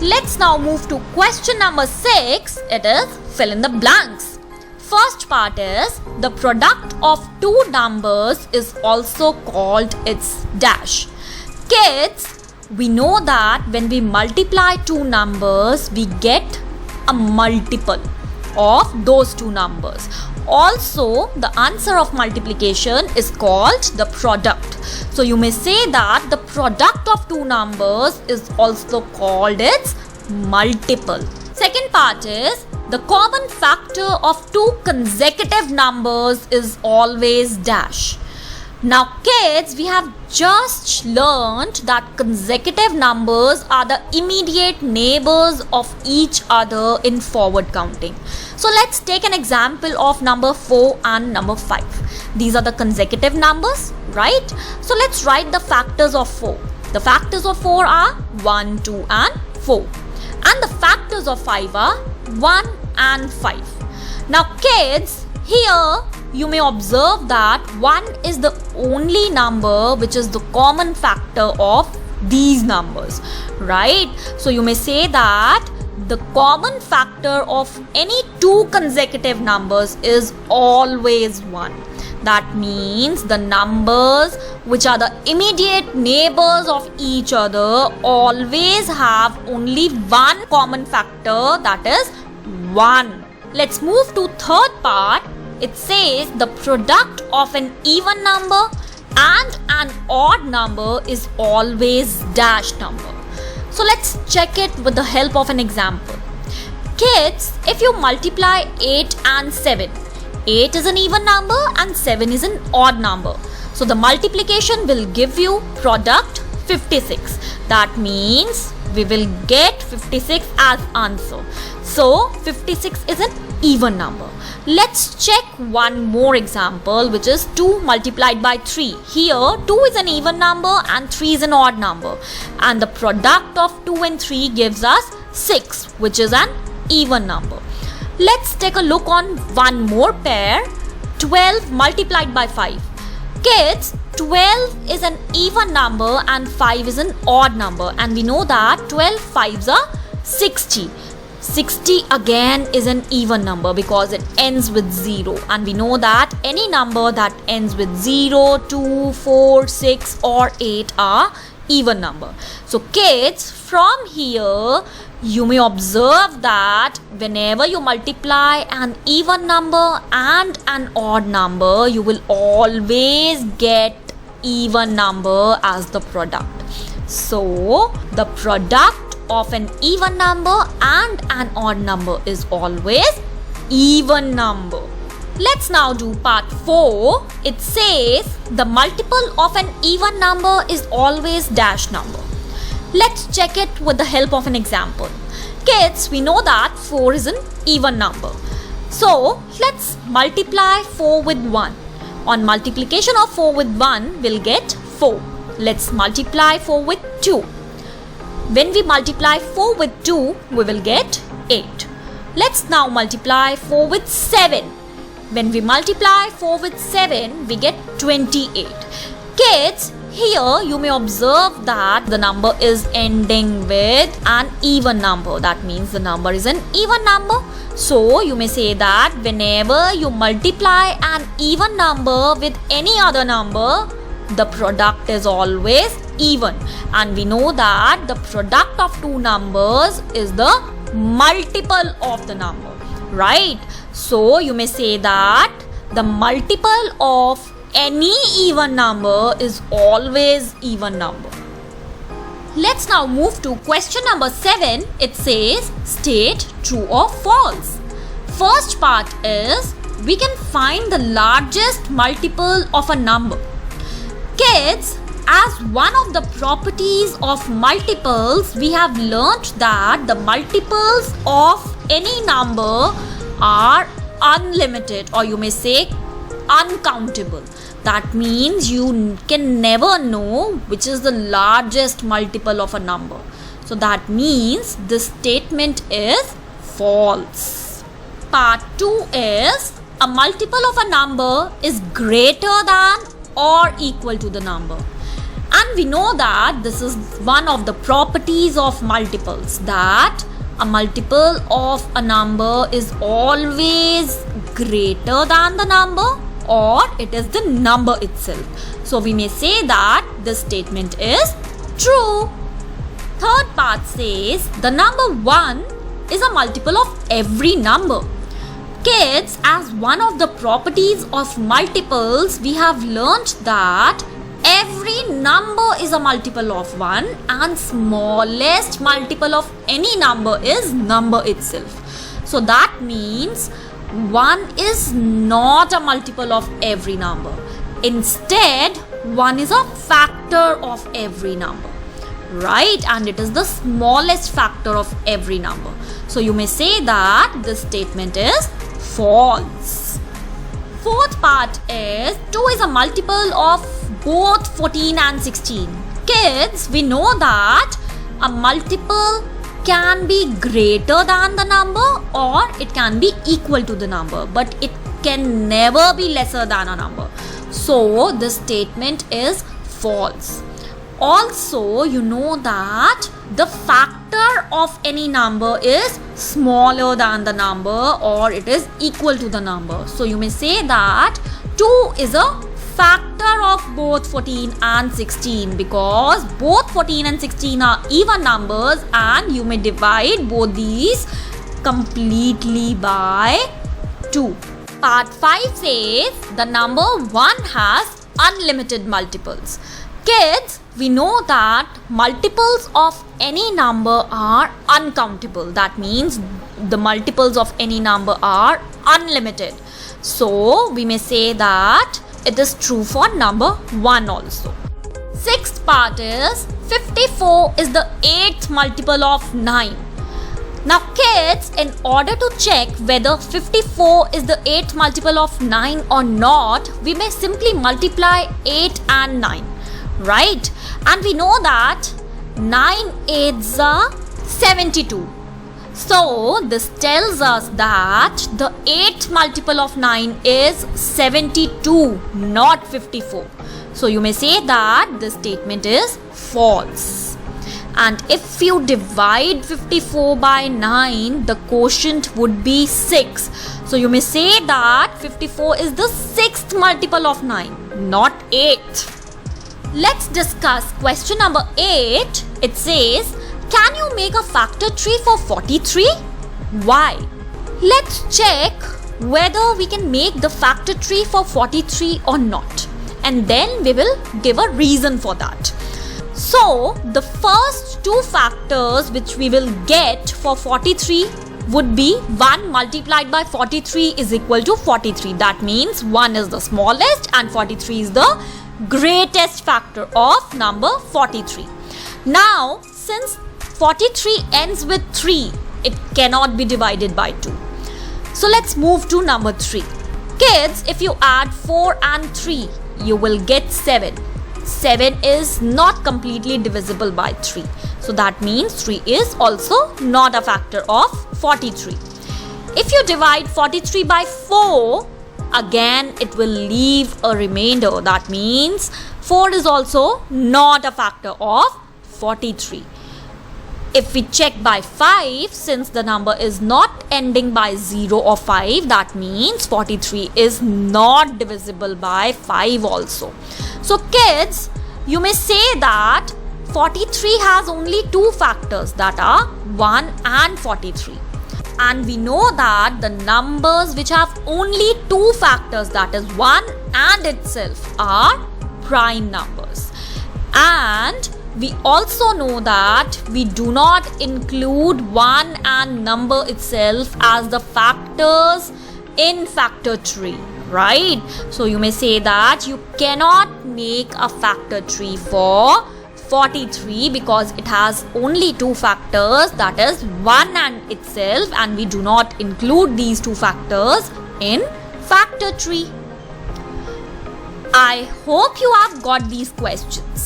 Let's now move to question number 6. It is fill in the blanks. First part is the product of two numbers is also called its dash. Kids, we know that when we multiply two numbers, we get a multiple of those two numbers. Also, the answer of multiplication is called the product. So you may say that the product of two numbers is also called its multiple. Second part is the common factor of two consecutive numbers is always dash. Now kids, we have just learned that consecutive numbers are the immediate neighbors of each other in forward counting. So let's take an example of number 4 and number 5. These are the consecutive numbers, right? So let's write the factors of 4. The factors of 4 are 1, 2 and 4. And the factors of 5 are 1 and 5. Now kids, here you may observe that 1 is the only number which is the common factor of these numbers, right? So you may say that the common factor of any two consecutive numbers is always 1. That means the numbers which are the immediate neighbors of each other always have only one common factor, that is 1. Let's move to third part. It says the product of an even number and an odd number is always dash number. So let's check it with the help of an example. Kids, if you multiply 8 and 7, 8 is an even number and 7 is an odd number. So the multiplication will give you product 56. That means we will get 56 as answer. So 56 is an even number. Let's check one more example, which is 2 multiplied by 3. Here 2 is an even number and 3 is an odd number. And the product of 2 and 3 gives us 6, which is an even number. Let's take a look on one more pair. 12 multiplied by 5. Kids, 12 is an even number and 5 is an odd number. And we know that 12 5s are 60. 60 again is an even number because it ends with 0. And we know that any number that ends with 0, 2, 4, 6 or 8 are even number. So kids, from here you may observe that whenever you multiply an even number and an odd number, you will always get even number as the product. So the product of an even number and an odd number is always even number. Let's now do part 4. It says the multiple of an even number is always dash number. Let's check it with the help of an example. Kids, we know that 4 is an even number. So let's multiply 4 with 1. On multiplication of 4 with 1, we'll get 4. Let's multiply 4 with 2. When we multiply 4 with 2, we will get 8. Let's now multiply 4 with 7. When we multiply 4 with 7, we get 28. Kids, here you may observe that the number is ending with an even number. That means the number is an even number. So you may say that whenever you multiply an even number with any other number, the product is always even. And we know that the product of two numbers is the multiple of the number, right? So you may say that the multiple of any even number is always even number. Let's now move to question number 7. It says state true or false. First part is we can find the largest multiple of a number. Kids, as one of the properties of multiples, we have learnt that the multiples of any number are unlimited, or you may say uncountable. That means you can never know which is the largest multiple of a number. So that means this statement is false. Part 2 is a multiple of a number is greater than or equal to the number. And we know that this is one of the properties of multiples, that a multiple of a number is always greater than the number, or it is the number itself. So we may say that this statement is true. Third part says the number 1 is a multiple of every number. Kids, as one of the properties of multiples, we have learnt that every number is a multiple of 1 and smallest multiple of any number is number itself. So that means 1 is not a multiple of every number. Instead, 1 is a factor of every number. Right? And it is the smallest factor of every number. So you may say that this statement is false. Fourth part is 2 is a multiple of both 14 and 16. Kids, we know that a multiple can be greater than the number or it can be equal to the number, but it can never be lesser than a number. So this statement is false. Also, you know that the factor of any number is smaller than the number or it is equal to the number. So you may say that 2 is a factor of both 14 and 16 because both 14 and 16 are even numbers and you may divide both these completely by 2. Part 5 says the number 1 has unlimited multiples. Kids, we know that multiples of any number are uncountable. That means the multiples of any number are unlimited. So we may say that it is true for number 1 also. Sixth part is 54 is the 8th multiple of 9. Now kids, in order to check whether 54 is the 8th multiple of 9 or not, we may simply multiply 8 and 9. Right? And we know that 9 8s are 72. So this tells us that the 8th multiple of 9 is 72, not 54. So you may say that this statement is false. And if you divide 54 by 9, the quotient would be 6. So you may say that 54 is the 6th multiple of 9, not 8th. Let's discuss question number 8. It says, can you make a factor tree for 43? Why? Let's check whether we can make the factor tree for 43 or not. And then we will give a reason for that. So, the first two factors which we will get for 43 would be 1 multiplied by 43 is equal to 43. That means 1 is the smallest and 43 is the greatest factor of number 43. Now, since 43 ends with 3, it cannot be divided by 2. So let's move to number 3. Kids, if you add 4 and 3, you will get 7. 7 is not completely divisible by 3. So that means 3 is also not a factor of 43. If you divide 43 by 4, again it will leave a remainder. That means 4 is also not a factor of 43. If we check by 5, since the number is not ending by 0 or 5, that means 43 is not divisible by 5 also. So kids, you may say that 43 has only two factors, that are 1 and 43. And we know that the numbers which have only two factors, that is 1 and itself, are prime numbers. And we also know that we do not include 1 and number itself as the factors in factor tree, right? So you may say that you cannot make a factor tree for 43 because it has only two factors, that is 1 and itself, and we do not include these two factors in factor tree. I hope you have got these questions.